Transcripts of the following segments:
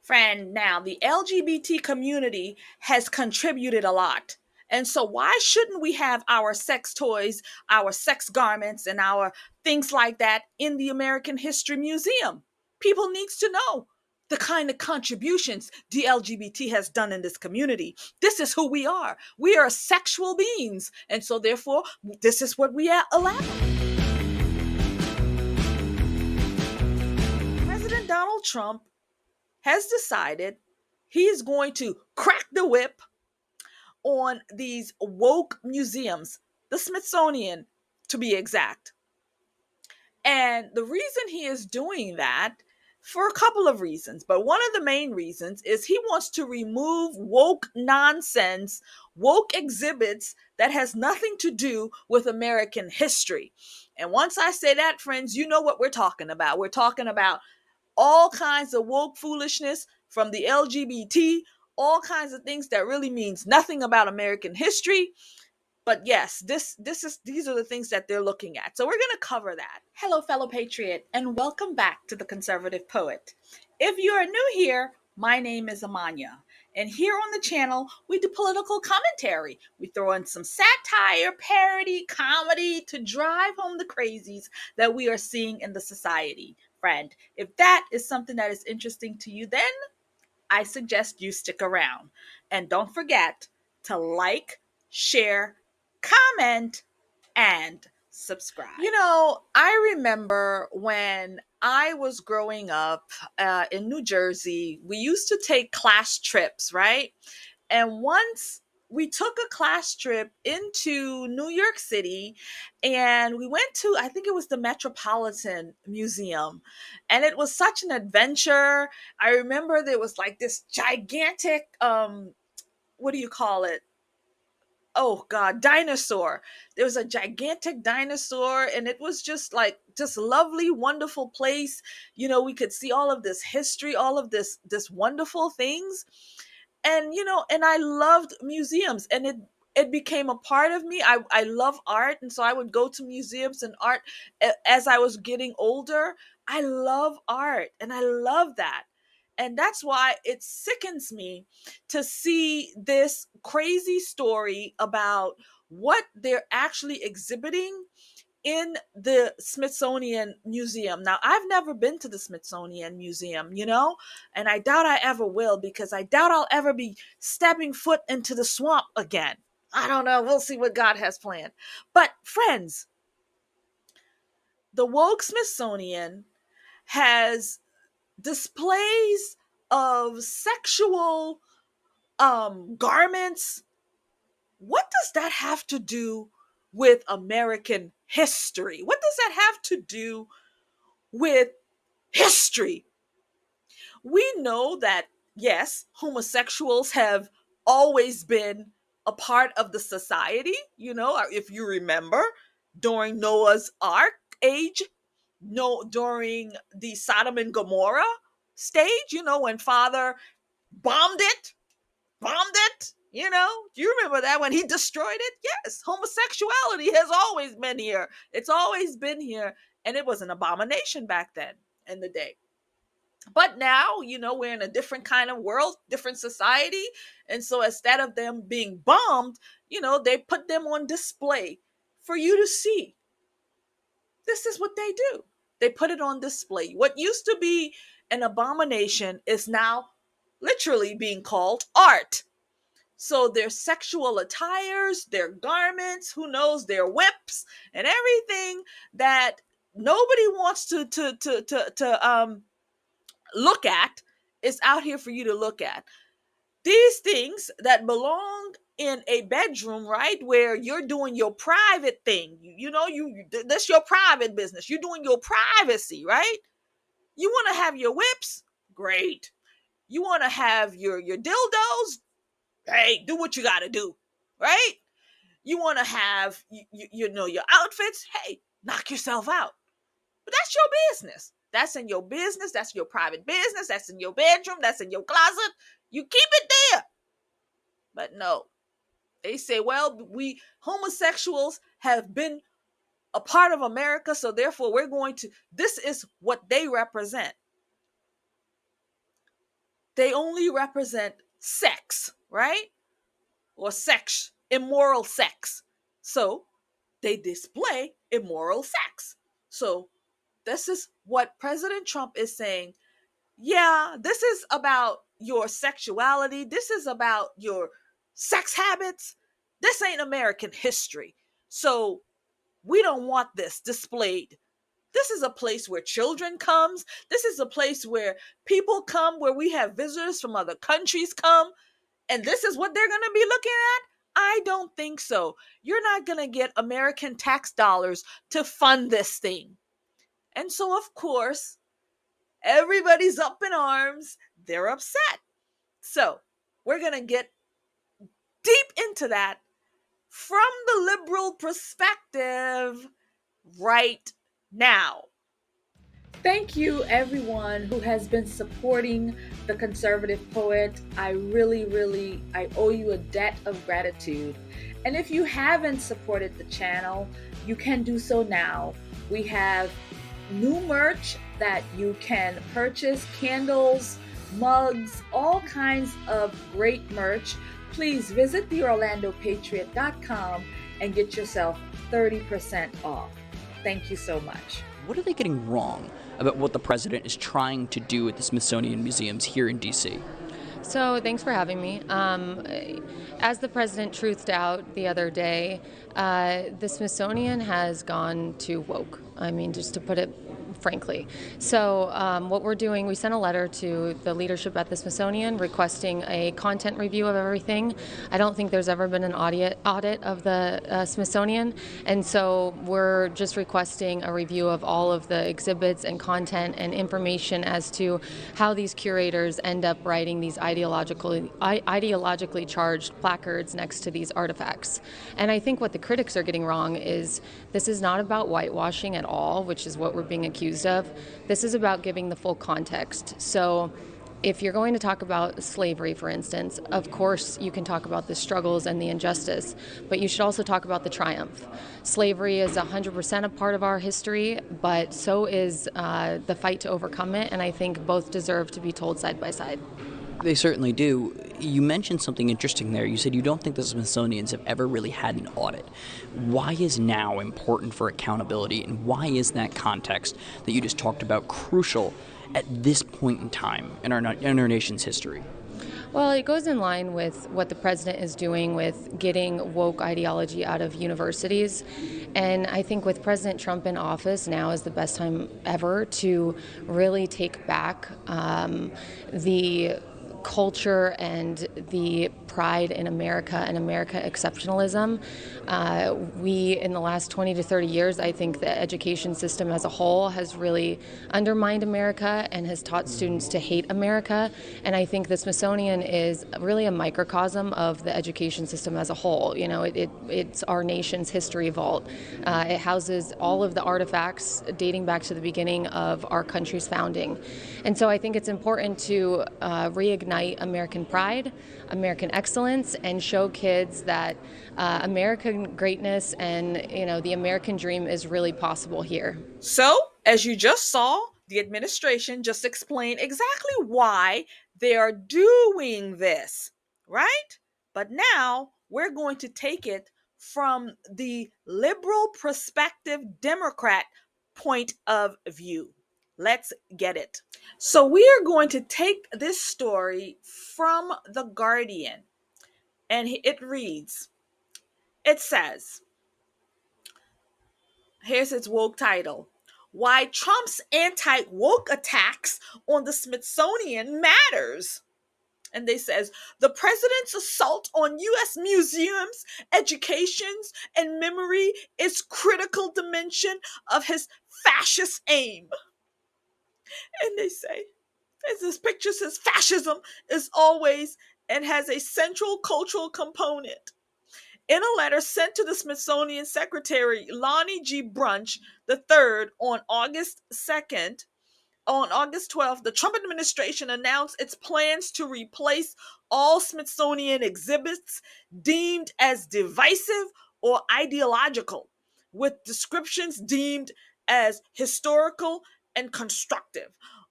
Friend, now the LGBT community has contributed a lot. And so why shouldn't we have our sex toys, our sex garments, and our things like that in the American History Museum? People needs to know the kind of contributions the LGBT has done in this community. This is who we are. We are sexual beings. And so therefore, this is what we allow. President Donald Trump has decided he is going to crack the whip on these woke museums, the Smithsonian to be exact. And the reason he is doing that, for a couple of reasons, but one of the main reasons is he wants to remove woke nonsense, woke exhibits that has nothing to do with American history. And once I say that, friends, you know what we're talking about. We're talking about all kinds of woke foolishness from the LGBT, all kinds of things that really means nothing about American history. But yes, these are the things that they're looking at. So we're going to cover that. Hello, fellow patriot, and welcome back to the Conservative Poet. If you are new here, my name is Amania. And here on the channel, we do political commentary. We throw in some satire, parody, comedy to drive home the crazies that we are seeing in the society. Friend, if that is something that is interesting to you, then I suggest you stick around. And don't forget to like, share, comment, and subscribe. You know, I remember when I was growing up in New Jersey, we used to take class trips, right? And once we took a class trip into New York City and we went to, I think it was the Metropolitan Museum. And it was such an adventure. I remember there was like this gigantic, what do you call it? Oh God, dinosaur. There was a gigantic dinosaur, and it was just like just lovely, wonderful place. You know, we could see all of this history, all of this wonderful things. And and I loved museums, and it became a part of me. I love art, and so I would go to museums and art as I was getting older. I love art, and I love that. And that's why it sickens me to see this crazy story about what they're actually exhibiting in the Smithsonian Museum. Now, I've never been to the Smithsonian Museum, and I doubt I ever will, because I doubt I'll ever be stepping foot into the swamp again. I don't know. We'll see what God has planned. But friends, the woke Smithsonian has displays of sexual garments. What does that have to do with American history? What does that have to do with history? We know that, yes, homosexuals have always been a part of the society. If you remember, during Noah's Ark age, no, during the Sodom and Gomorrah stage, when Father bombed it, do you remember that when he destroyed it? Yes, homosexuality has always been here. It's always been here. And it was an abomination back then in the day. But now, we're in a different kind of world, different society. And so instead of them being bombed, they put them on display for you to see. This is what they do. They put it on display. What used to be an abomination is now literally being called art. So their sexual attires, their garments, who knows, their whips and everything that nobody wants to look at is out here for you to look at. These things that belong in a bedroom, right, where you're doing your private thing. That's your private business. You're doing your privacy, right? You want to have your whips? Great. You want to have your dildos? Hey, do what you got to do, right? You want to have your outfits? Hey, knock yourself out. But that's your business. That's in your business. That's your private business. That's in your bedroom. That's in your closet. You keep it there. But no, they say, well, we homosexuals have been a part of America, so therefore this is what they represent. they only represent sex, right? Or sex, immoral sex. So they display immoral sex. So this is what President Trump is saying. Yeah, this is about your sexuality. This is about your sex habits. This ain't American history. So we don't want this displayed. This is a place where children comes. This is a place where people come, where we have visitors from other countries come, and this is what they're going to be looking at? I don't think so. You're not going to get American tax dollars to fund this thing. And so, of course, everybody's up in arms. They're upset. So, we're going to get deep into that from the liberal perspective right now. Thank you, everyone who has been supporting the conservative poet. I really, I owe you a debt of gratitude. And if you haven't supported the channel, you can do so now. We have new merch that you can purchase, candles, mugs, all kinds of great merch. Please visit theorlandopatriot.com and get yourself 30% off. Thank you so much. What are they getting wrong about what the president is trying to do at the Smithsonian museums here in D.C.? So thanks for having me. As the president truthed out the other day, the Smithsonian has gone too woke. I mean, just to put it frankly. So what we're doing, we sent a letter to the leadership at the Smithsonian requesting a content review of everything. I don't think there's ever been an audit of the Smithsonian, and so we're just requesting a review of all of the exhibits and content and information as to how these curators end up writing these ideologically charged placards next to these artifacts. And I think what the critics are getting wrong is this is not about whitewashing at all, which is what we're being accused of. This is about giving the full context. So if you're going to talk about slavery, for instance, of course you can talk about the struggles and the injustice, but you should also talk about the triumph. Slavery is 100% a part of our history, but so is the fight to overcome it, and I think both deserve to be told side by side. They certainly do. You mentioned something interesting there. You said you don't think the Smithsonians have ever really had an audit. Why is now important for accountability, and why is that context that you just talked about crucial at this point in time in our nation's history? Well, it goes in line with what the president is doing with getting woke ideology out of universities. And I think with President Trump in office, now is the best time ever to really take back the culture and the pride in America and America exceptionalism. We, in the last 20 to 30 years, I think the education system as a whole has really undermined America and has taught students to hate America. And I think the Smithsonian is really a microcosm of the education system as a whole. You know, it's our nation's history vault. It houses all of the artifacts dating back to the beginning of our country's founding. And so I think it's important to reignite American pride, American excellence, and show kids that American greatness and, you know, the American dream is really possible here. So, as you just saw, the administration just explained exactly why they are doing this, right? But now we're going to take it from the liberal perspective Democrat point of view. Let's get it. So, we are going to take this story from The Guardian, and it reads, it says, here's its woke title: Why Trump's Anti-Woke Attacks on the Smithsonian Matters. And they says, the president's assault on U.S. museums, educations, and memory is critical dimension of his fascist aim. And they say, as this picture says, fascism is always and has a central cultural component. In a letter sent to the Smithsonian Secretary Lonnie G. Brunch III on August 2nd, on August 12th, the Trump administration announced its plans to replace all Smithsonian exhibits deemed as divisive or ideological with descriptions deemed as historical and constructive.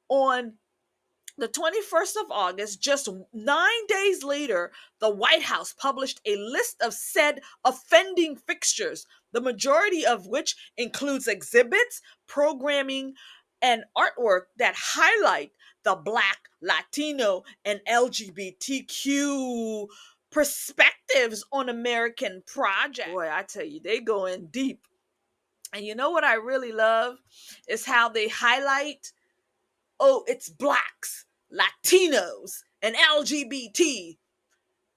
On The 21st of August, just 9 days later, the White House published a list of said offending fixtures, the majority of which includes exhibits, programming, and artwork that highlight the Black, Latino, and LGBTQ perspectives on American projects. Boy, I tell you, they go in deep. And you know what I really love is how they highlight, oh, it's blacks, Latinos, and LGBT.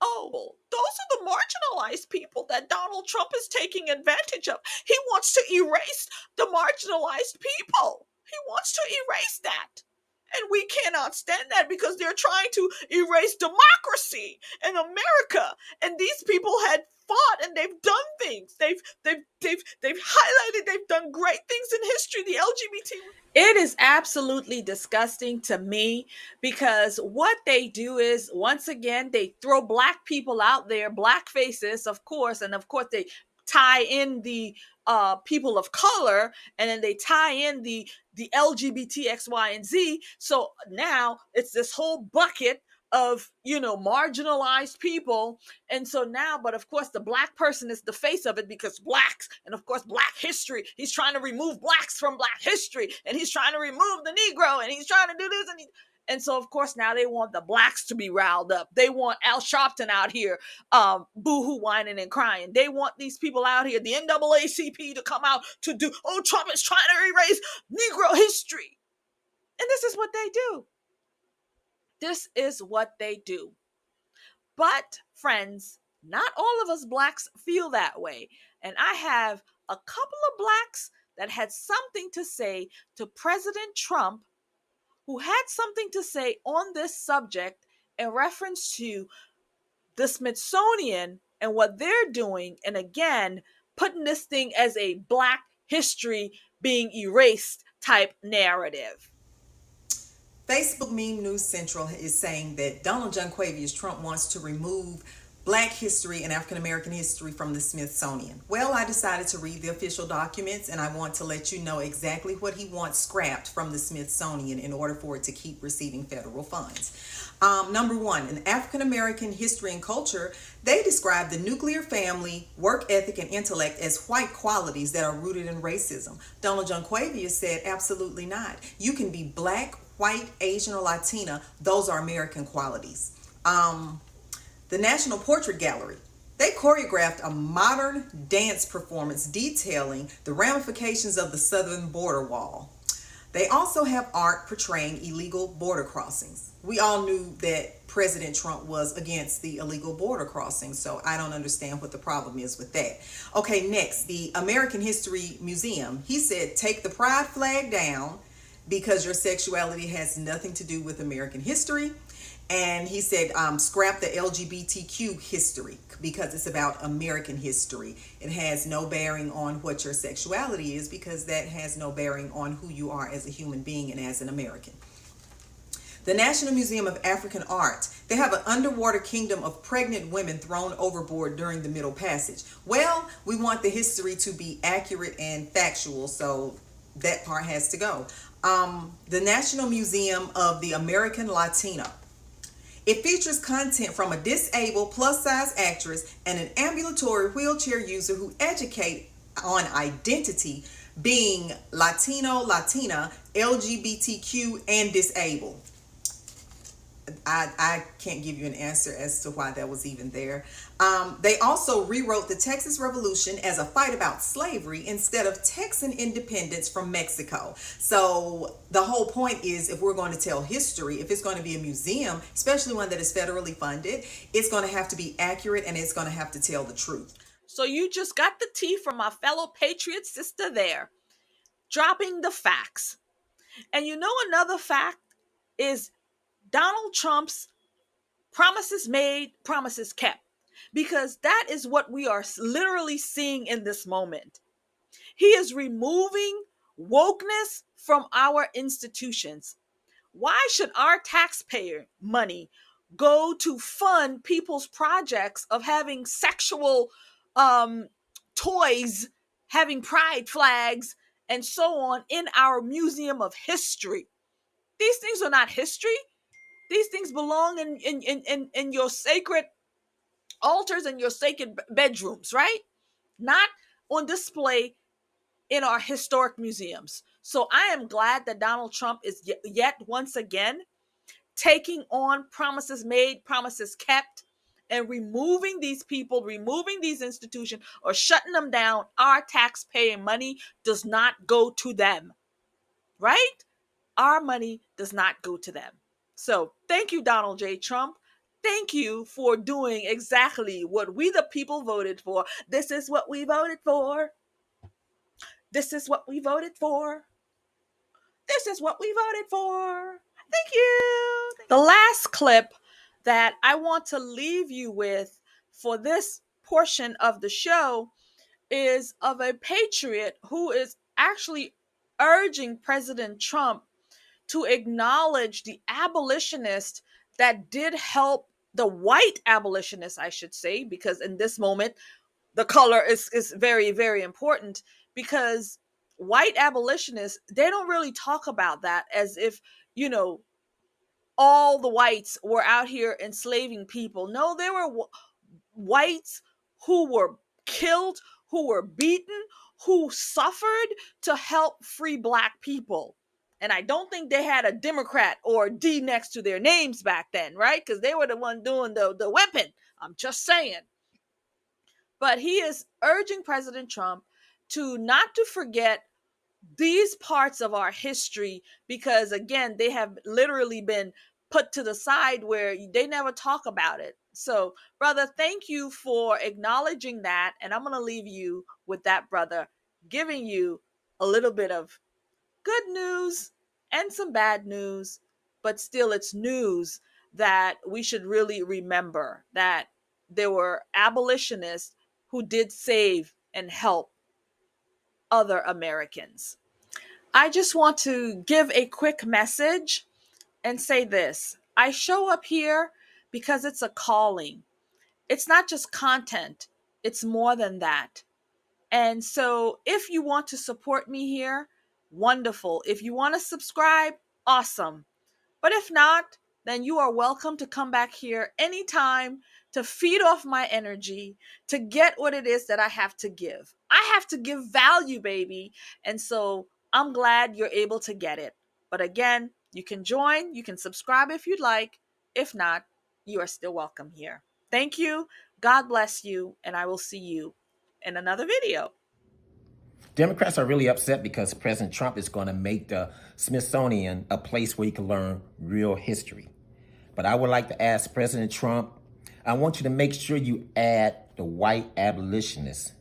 Oh, those are the marginalized people that Donald Trump is taking advantage of. He wants to erase the marginalized people. He wants to erase that. And we cannot stand that because they're trying to erase democracy in America. And these people had fought and they've done things. They've highlighted, they've done great things in history. The LGBT, it is absolutely disgusting to me because what they do is, once again, they throw black people out there, black faces, of course, and of course they tie in the people of color, and then they tie in the LGBT X, Y, and Z. So now it's this whole bucket of, marginalized people. And so now, but of course the black person is the face of it because blacks, and of course black history, he's trying to remove blacks from black history, and he's trying to remove the Negro, and he's trying to do this, and so of course now they want the blacks to be riled up. They want Al Sharpton out here boo-hoo whining and crying. They want these people out here, the NAACP, to come out to do, oh, Trump is trying to erase Negro history. And this is what they do. This is what they do. But, friends, not all of us blacks feel that way. And I have a couple of blacks that had something to say to President Trump, who had something to say on this subject in reference to the Smithsonian and what they're doing. And again, putting this thing as a black history being erased type narrative. Facebook Meme News Central is saying that Donald John Quavius Trump wants to remove Black history and African American history from the Smithsonian. Well, I decided to read the official documents, and I want to let you know exactly what he wants scrapped from the Smithsonian in order for it to keep receiving federal funds. Number one, in African American history and culture, they describe the nuclear family, work ethic, and intellect as white qualities that are rooted in racism. Donald John Quavius said, absolutely not. You can be black, white, Asian, or Latina. Those are American qualities. The National Portrait Gallery, they choreographed a modern dance performance detailing the ramifications of the southern border wall. They also have art portraying illegal border crossings. We all knew that President Trump was against the illegal border crossings, so I don't understand what the problem is with that. Okay, next, the American History Museum. He said, take the pride flag down because your sexuality has nothing to do with American history. And he said, scrap the LGBTQ history because it's about American history. It has no bearing on what your sexuality is because that has no bearing on who you are as a human being and as an American. The National Museum of African Art, they have an underwater kingdom of pregnant women thrown overboard during the Middle Passage. Well, we want the history to be accurate and factual, so that part has to go. The National Museum of the American Latina. It features content from a disabled plus-size actress and an ambulatory wheelchair user who educate on identity, being Latino, Latina, LGBTQ, and disabled. I can't give you an answer as to why that was even there. They also rewrote the Texas Revolution as a fight about slavery instead of Texan independence from Mexico. So the whole point is, if we're going to tell history, if it's going to be a museum, especially one that is federally funded, it's going to have to be accurate and it's going to have to tell the truth. So you just got the tea from my fellow patriot sister there, dropping the facts. And you know, another fact is Donald Trump's promises made, promises kept, because that is what we are literally seeing in this moment. He is removing wokeness from our institutions. Why should our taxpayer money go to fund people's projects of having sexual toys, having pride flags, and so on in our museum of history? These things are not history. These things belong in your sacred altars and your sacred bedrooms, right? Not on display in our historic museums. So I am glad that Donald Trump is yet once again taking on promises made, promises kept, and removing these people, removing these institutions, or shutting them down. Our taxpaying money does not go to them, right? Our money does not go to them. So thank you, Donald J. Trump. Thank you for doing exactly what we, the people, voted for. This is what we voted for. This is what we voted for. This is what we voted for. Thank you. The last clip that I want to leave you with for this portion of the show is of a patriot who is actually urging President Trump to acknowledge the abolitionists that did help, the white abolitionists, I should say, because in this moment, the color is very, very important, because white abolitionists, they don't really talk about that as if, you know, all the whites were out here enslaving people. No, there were whites who were killed, who were beaten, who suffered to help free black people. And I don't think they had a Democrat or a D next to their names back then, right? Because they were the one doing the whipping. I'm just saying. But he is urging President Trump to not to forget these parts of our history, because again, they have literally been put to the side where they never talk about it. So, brother, thank you for acknowledging that. And I'm going to leave you with that, brother, giving you a little bit of good news and some bad news, but still it's news that we should really remember that there were abolitionists who did save and help other Americans. I just want to give a quick message and say this. I show up here because it's a calling. It's not just content, it's more than that. And so if you want to support me here, wonderful. If you want to subscribe, awesome. But if not, then you are welcome to come back here anytime to feed off my energy, to get what it is that I have to give. I have to give value, baby. And so I'm glad you're able to get it. But again, you can join, you can subscribe if you'd like. If not, you are still welcome here. Thank you. God bless you. And I will see you in another video. Democrats are really upset because President Trump is going to make the Smithsonian a place where you can learn real history. But I would like to ask President Trump, I want you to make sure you add the white abolitionists.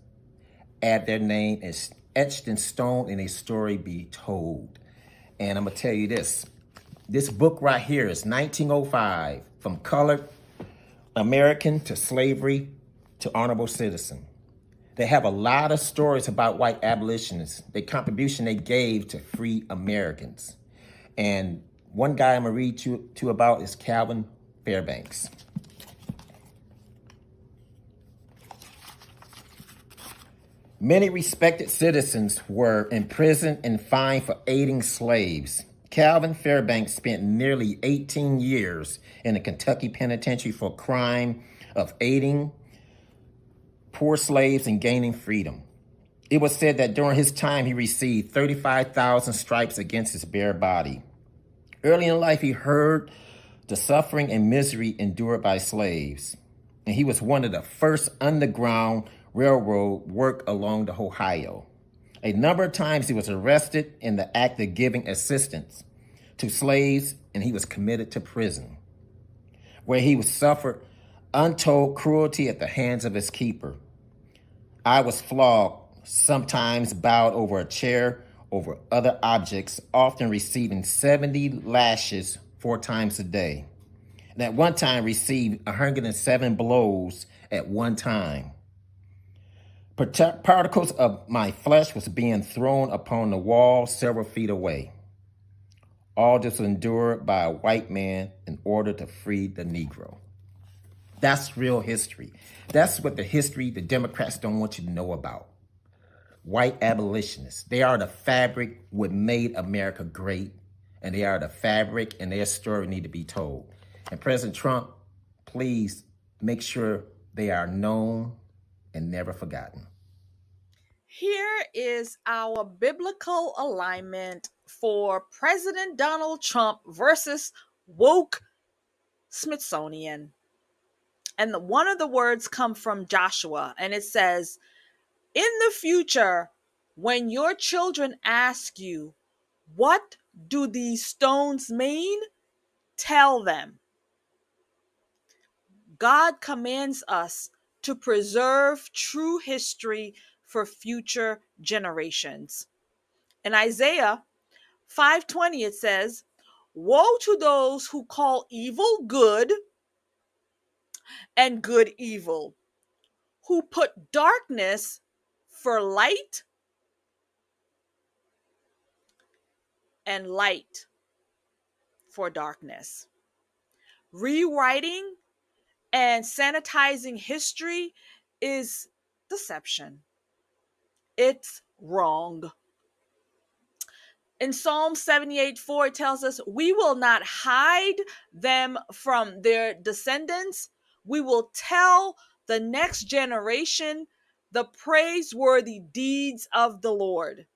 Add their name as etched in stone and a story be told. And I'm going to tell you this. This book right here is 1905, From Colored American to Slavery to Honorable Citizen. They have a lot of stories about white abolitionists, the contribution they gave to free Americans. And one guy I'm going to read to you about is Calvin Fairbanks. Many respected citizens were imprisoned and fined for aiding slaves. Calvin Fairbanks spent nearly 18 years in the Kentucky penitentiary for crime of aiding poor slaves and gaining freedom. It was said that during his time, he received 35,000 stripes against his bare body. Early in life, he heard the suffering and misery endured by slaves, and he was one of the first underground railroad work along the Ohio. A number of times he was arrested in the act of giving assistance to slaves, and he was committed to prison, where he was suffered untold cruelty at the hands of his keeper. I was flogged, sometimes bowed over a chair, over other objects, often receiving 70 lashes 4 times a day. And at one time received 107 blows at one time. Particles of my flesh was being thrown upon the wall several feet away. All this endured by a white man in order to free the Negro. That's real history. That's what the Democrats don't want you to know about. White abolitionists. They are the fabric what made America great, and they are the fabric, and their story need to be told. And President Trump, please make sure they are known and never forgotten. Here is our biblical alignment for President Donald Trump versus woke Smithsonian. And one of the words come from Joshua, and it says, in the future, when your children ask you, what do these stones mean? Tell them. God commands us to preserve true history for future generations. In Isaiah 5:20 it says, "Woe to those who call evil good and good evil, who put darkness for light and light for darkness." Rewriting and sanitizing history is deception. It's wrong. In Psalm 78:4, it tells us, we will not hide them from their descendants. We will tell the next generation the praiseworthy deeds of the Lord.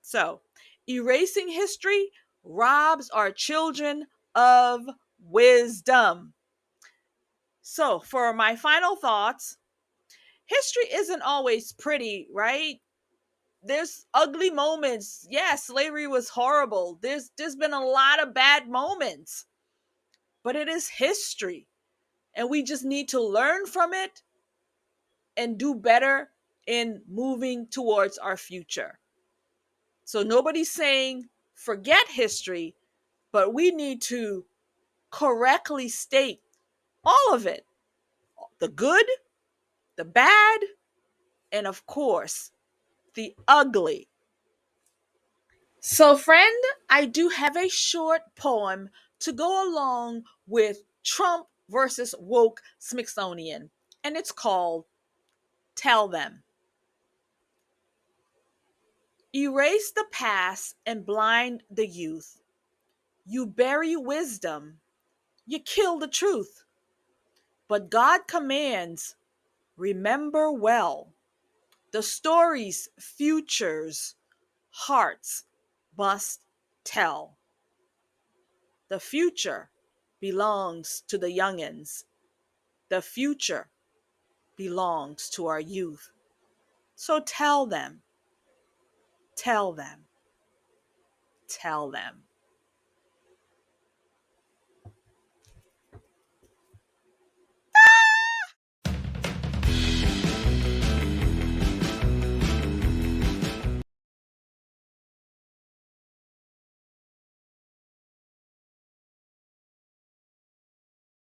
So, erasing history robs our children of wisdom. So, for my final thoughts, history isn't always pretty, right? There's ugly moments. Yeah, slavery was horrible. There's been a lot of bad moments. But it is history. And we just need to learn from it and do better in moving towards our future. So nobody's saying forget history, but we need to correctly state all of it. The good, the bad, and of course, the ugly. So, friend, I do have a short poem to go along with Trump versus woke Smithsonian, and it's called Tell Them. Erase the past and blind the youth. You bury wisdom, you kill the truth. But God commands, remember well the stories futures hearts must tell. The future belongs to the youngins. The future belongs to our youth. So tell them, tell them, tell them.